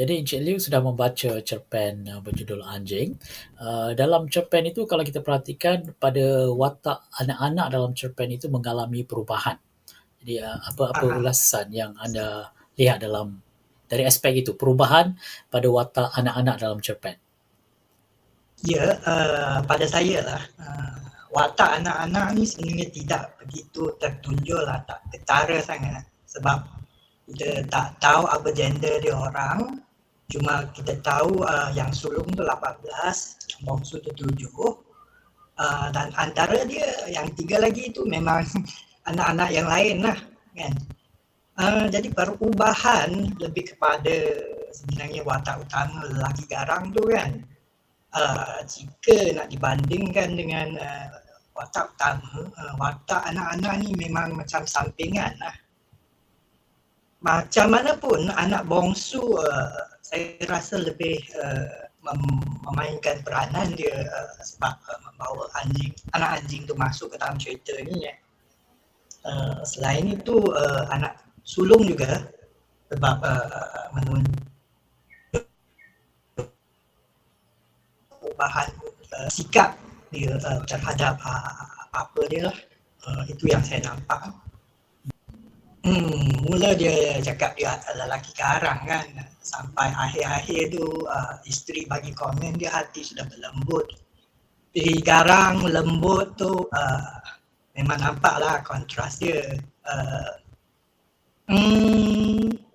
Jadi Encik Liu sudah membaca cerpen berjudul Anjing. Dalam cerpen itu kalau kita perhatikan pada watak anak-anak dalam cerpen itu mengalami perubahan. Jadi apa-apa Ah, ah. ulasan yang anda lihat dalam dari aspek itu, perubahan pada watak anak-anak dalam cerpen? Ya, pada saya lah, watak anak-anak ni sebenarnya tidak begitu tertunjuk lah, tak ketara sangat. Sebab kita tak tahu apa gender dia orang, cuma kita tahu yang sulung tu 18, yang bongsu tu 7, dan antara dia yang 3 lagi tu memang anak-anak yang lain lah kan. Jadi perubahan lebih kepada sebenarnya watak utama lelaki garang tu kan. Jika nak dibandingkan dengan watak utama, watak anak-anak ni memang macam sampingan lah. Macam mana pun anak bongsu saya rasa lebih memainkan peranan dia sebab membawa anak anjing tu masuk ke dalam cerita ni ya. Selain itu anak sulung juga sebab menunjuk perubahan sikap dia terhadap apa dia lah. Itu yang saya nampak. Mula dia cakap dia lelaki garang kan, sampai akhir-akhir tu isteri bagi komen dia hati sudah berlembut. Jadi garang lembut tu memang nampaklah kontras dia.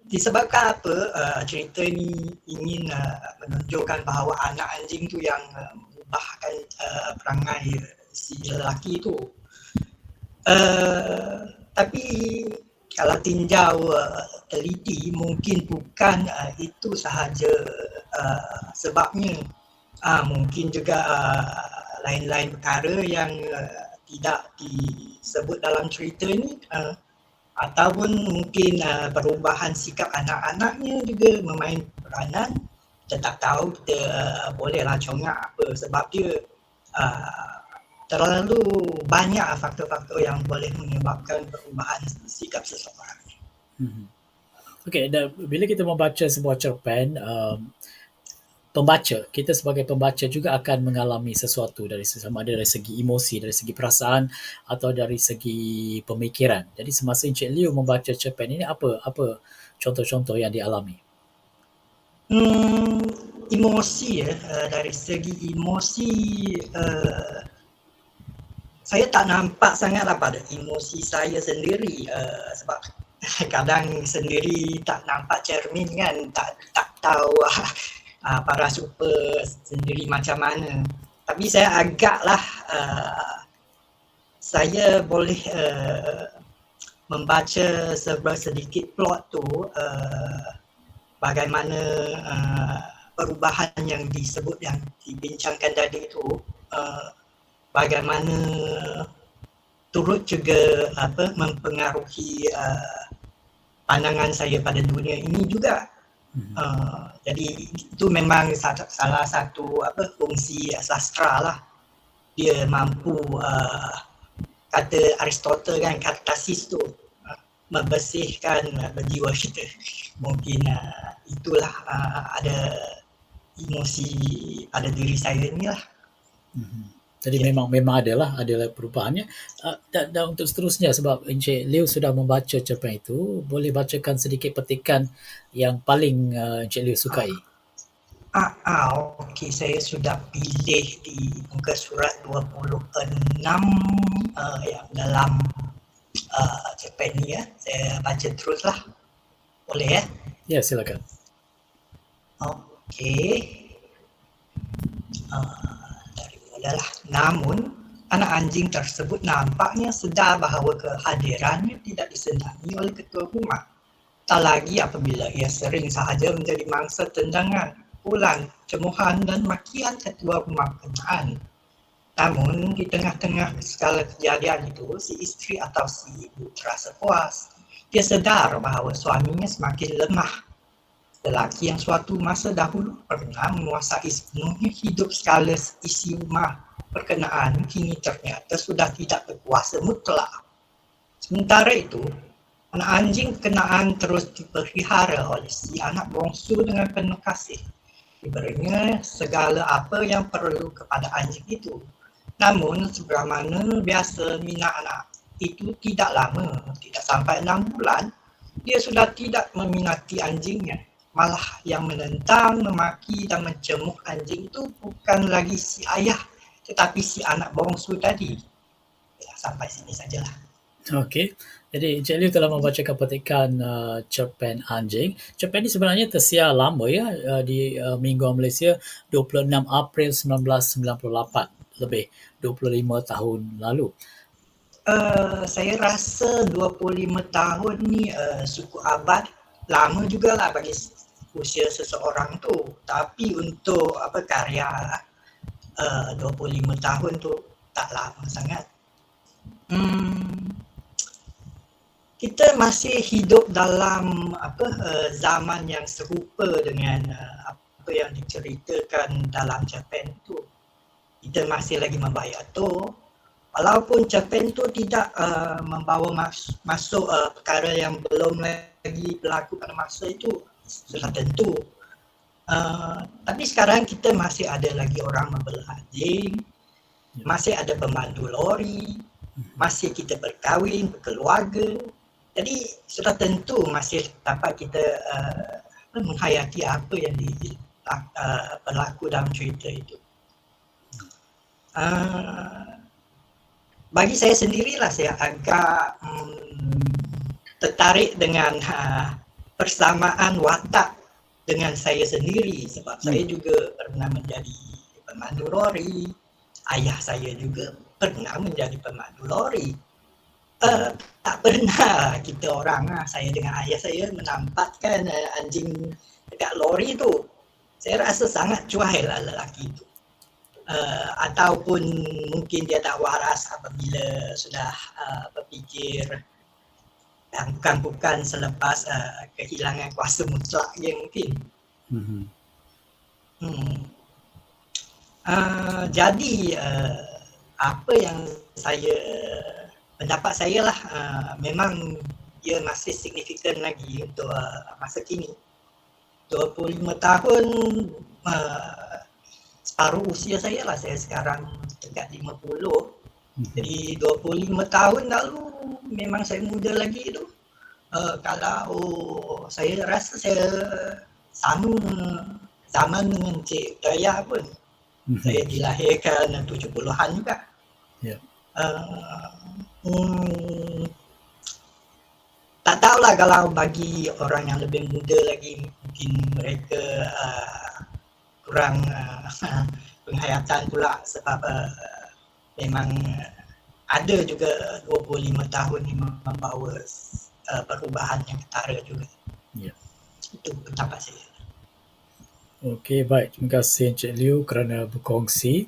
Disebabkan apa cerita ni ingin menunjukkan bahawa anak anjing tu yang mengubahkan perangai si lelaki tu. Tapi kalau tinjau teliti mungkin bukan itu sahaja sebabnya. Mungkin juga lain-lain perkara yang tidak disebut dalam cerita ni, ataupun mungkin perubahan sikap anak-anaknya juga memain peranan. Kita tak tahu, kita bolehlah congak apa sebab dia terlalu banyak faktor-faktor yang boleh menyebabkan perubahan sikap seseorang. Okey, bila kita membaca sebuah cerpen, kita sebagai pembaca juga akan mengalami sesuatu dari sama ada dari segi emosi, dari segi perasaan atau dari segi pemikiran. Jadi semasa Encik Liu membaca cerpen ini, apa contoh-contoh yang dialami? Emosi ya, dari segi emosi saya tak nampak sangatlah pada emosi saya sendiri sebab kadang sendiri tak nampak cermin kan, tak tahu para super sendiri macam mana. Tapi saya agaklah saya boleh membaca sedikit plot tu, bagaimana perubahan yang disebut, yang dibincangkan tadi tu, bagaimana turut juga mempengaruhi pandangan saya pada dunia ini juga. Jadi itu memang salah satu fungsi sastra lah. Dia mampu kata Aristotle kan, katarsis tu membersihkan jiwa kita. Mungkin itulah ada emosi pada diri saya ni lah. Jadi memang adalah perubahannya. Dan untuk seterusnya, sebab Encik Liu sudah membaca cerpen itu, boleh bacakan sedikit petikan yang paling Encik Liu sukai. Okey, saya sudah pilih di muka surat 26 yang dalam cerpen ni ya. Saya baca teruslah. Boleh ya? Ya, silakan. Okey. Dari mulalah. Namun, anak anjing tersebut nampaknya sedar bahawa kehadirannya tidak disenangi oleh ketua rumah. Tak lagi apabila ia sering sahaja menjadi mangsa tendangan, pukulan, cemuhan dan makian ketua rumah berkenaan. Namun, di tengah-tengah segala kejadian itu, si isteri atau si ibu terasa puas. Dia sedar bahawa suaminya semakin lemah. Lelaki yang suatu masa dahulu pernah menguasai sepenuhnya hidup segala isi rumah berkenaan, kini ternyata sudah tidak berkuasa mutlak. Sementara itu, Anak anjing kenaan terus dipelihara oleh si anak bongsu dengan penuh kasih. Diberinya segala apa yang perlu kepada anjing itu. Namun sebagaimana biasa minat anak itu tidak lama, tidak sampai 6 bulan, dia sudah tidak meminati anjingnya. Malah yang menentang, memaki dan mencemooh anjing itu bukan lagi si ayah, tetapi si anak bongsu tadi. Ya, sampai sini sajalah. Okey. Jadi Encik Liu telah membacakan petikan cerpen anjing. Cerpen ini sebenarnya tersiar lama ya, di Mingguan Malaysia 26 April 1998, lebih 25 tahun lalu. Saya rasa 25 tahun ni cukup abad, lama jugalah bagi usia seseorang tu. Tapi untuk karya 25 tahun tu tak lama sangat. Kita masih hidup dalam zaman yang serupa dengan apa yang diceritakan dalam cerpen tu. Kita masih lagi membayar tu. Walaupun cerpen tu tidak membawa masuk perkara yang belum lagi berlaku pada masa itu, sudah tentu. Tapi sekarang kita masih ada lagi orang membelah anjing, masih ada pemandu lori, masih kita berkahwin, berkeluarga. Jadi sudah tentu masih dapat kita menghayati apa yang berlaku dalam cerita itu. Bagi saya sendirilah, saya agak tertarik dengan persamaan watak dengan saya sendiri, sebab saya juga pernah menjadi pemandu lori, ayah saya juga pernah menjadi pemandu lori. Tak pernah kita orang, saya dengan ayah saya menampatkan anjing dekat lori tu. Saya rasa sangat cuai lah lelaki tu. Ataupun mungkin dia tak waras apabila sudah berfikir bukan selepas kehilangan kuasa mutlak dia mungkin. Jadi apa yang pendapat saya lah, memang ia masih signifikan lagi untuk masa kini. 25 tahun separuh usia saya lah, saya sekarang dekat 50. Jadi 25 tahun lalu memang saya muda lagi tu. Kalau saya rasa saya sama zaman dengan Cik Daya pun. Saya dilahirkan 70-an juga. Tak tahulah kalau bagi orang yang lebih muda lagi, mungkin mereka kurang penghayatan pula, sebab memang ada juga 25 tahun yang membawa perubahan yang ketara juga. Itu pendapat saya. Okey, baik. Terima kasih Encik Liu kerana berkongsi.